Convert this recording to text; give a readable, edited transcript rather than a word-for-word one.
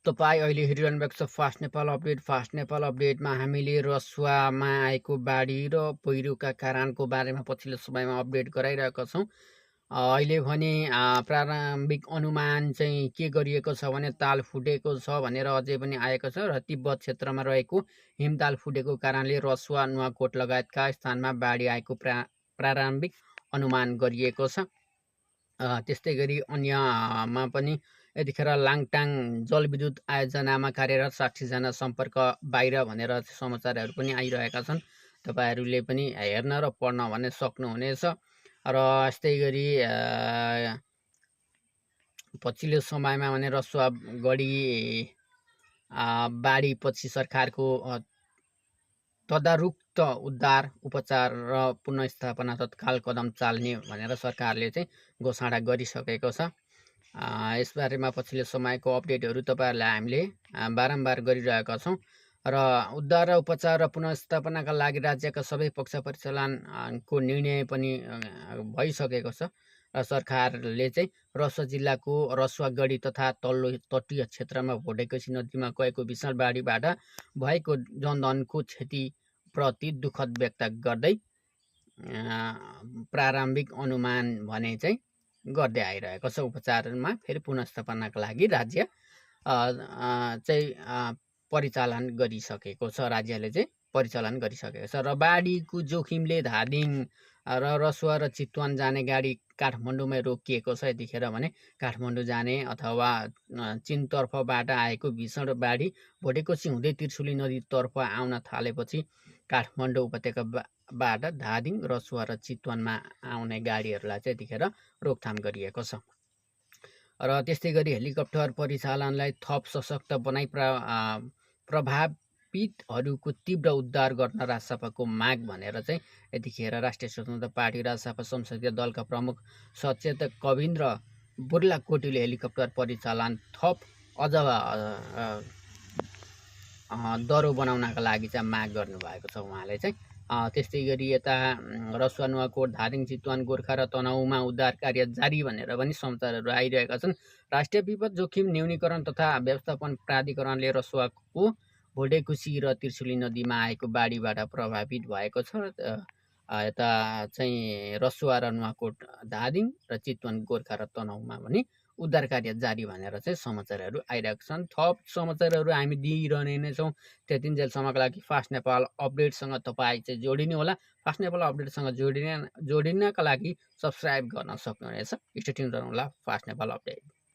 तपाईँ अहिले हेरिरहनु भएको छ fast Nepal update. Fast Nepal अपडेटमा हामीले रसुवामा आएको बाढी र पहिरोका कारणको बारेमा पछिल्लो समयमा अपडेट गराइरहेका छौँ। अहिले भने प्रारम्भिक अनुमान चाहिँ के गरिएको छ भने ताल फुटेको छ भनेर अझै पनि आएको छ र तिब्बत क्षेत्रमा रहेको हिमताल फुटेको कारणले रसुवा नुवाकोट लगायतका स्थानमा बाढी आएको प्रारम्भिक अनुमान गरिएको छ। त्यस्तै गरी अन्यमा पनि यतिखेर लाङटाङ जलविद्युत आयोजनामा कार्यरत 60जना सम्पर्क बाहिर भनेर समाचारहरू पनि आइरहेका छन्। तपाईँहरूले पनि हेर्न र पढ्न भने सक्नुहुनेछ। र यस्तै गरी पछिल्लो समयमा भने रसुवा गढी बाढीपछि सरकारको तदारुक्त उद्धार उपचार र पुनर्स्थापना तत्काल कदम चाल्ने भनेर सरकारले चाहिँ घोषणा गरिसकेको छ। यसबारेमा पछिल्लो समयको अपडेटहरू तपाईँहरूलाई हामीले बारम्बार गरिरहेका छौँ र उद्धार र उपचार र पुनर्स्थापनाका लागि राज्यका सबै पक्ष परिचालनको निर्णय पनि भइसकेको छ र सरकारले चाहिँ रसुवा जिल्लाको रसुवागढी तथा तल्लो तटीय क्षेत्रमा भोटेकोसी नदीमा गएको विशाल बाढीबाट भएको जनधनको क्षतिप्रति दुःखद व्यक्त गर्दै प्रारम्भिक अनुमान भने चाहिँ गर्दै आइरहेको छ। उपचारमा फेरि पुनर्स्थापनाका लागि राज्य चाहिँ परिचालन गरिसकेको छ। राज्यले चाहिँ परिचालन गरिसकेको छ र बाढीको जोखिमले धादिङ र रसुवा र चितवन जाने गाडी काठमाडौँमै रोकिएको छ। यतिखेर भने काठमाडौँ जाने अथवा चिनतर्फबाट आएको भीषण बाढी भोटेकोसी हुँदै त्रिशुली नदीतर्फ आउन थालेपछि काठमाडौँ उपत्यकाबाट धादिङ रसुवा र चितवनमा आउने गाडीहरूलाई चाहिँ यतिखेर रोकथाम गरिएको छ। र त्यस्तै गरी हेलिकप्टर परिचालनलाई थप सशक्त बनाई प्रभावितहरूको तीव्र उद्धार गर्न राजसभाको माग भनेर चाहिँ यतिखेर राष्ट्रिय स्वतन्त्र पार्टी राजसभा संसदीय दलका प्रमुख सचेतक कविन्द्र बुर्लाकोटीले हेलिकप्टर परिचालन थप अझ दरो बनाउनका लागि चाहिँ माग गर्नुभएको छ उहाँले चाहिँ। त्यस्तै गरी यता रसुवा नुवाकोट धादिङ चितवन गोर्खा र तनहुँमा उद्धार कार्य जारी भनेर पनि समाचारहरू आइरहेका छन्। राष्ट्रिय विपद जोखिम न्यूनीकरण तथा व्यवस्थापन प्राधिकरणले रसुवाको भोटेकोसी र त्रिशुली नदीमा आएको बाढीबाट प्रभावित भएको छ। यता चाहिँ रसुवा र नुवाकोट धादिङ र चितवन गोर्खा र तनहुँमा पनि उद्धार कार्य जारी भनेर चाहिँ समाचारहरू आइरहेका छन्। थप समाचारहरू हामी दिइरहने नै छौँ। त्यतिन्जेलसम्मको लागि फास्ट नेपाल अपडेटसँग तपाईँ चाहिँ जोडिनु होला। फास्ट नेपाल अपडेटसँग जोडिनका लागि सब्सक्राइब गर्न सक्नुहुनेछ। स्टे ट्युन रहनुहोला फास्ट नेपाल अपडेट।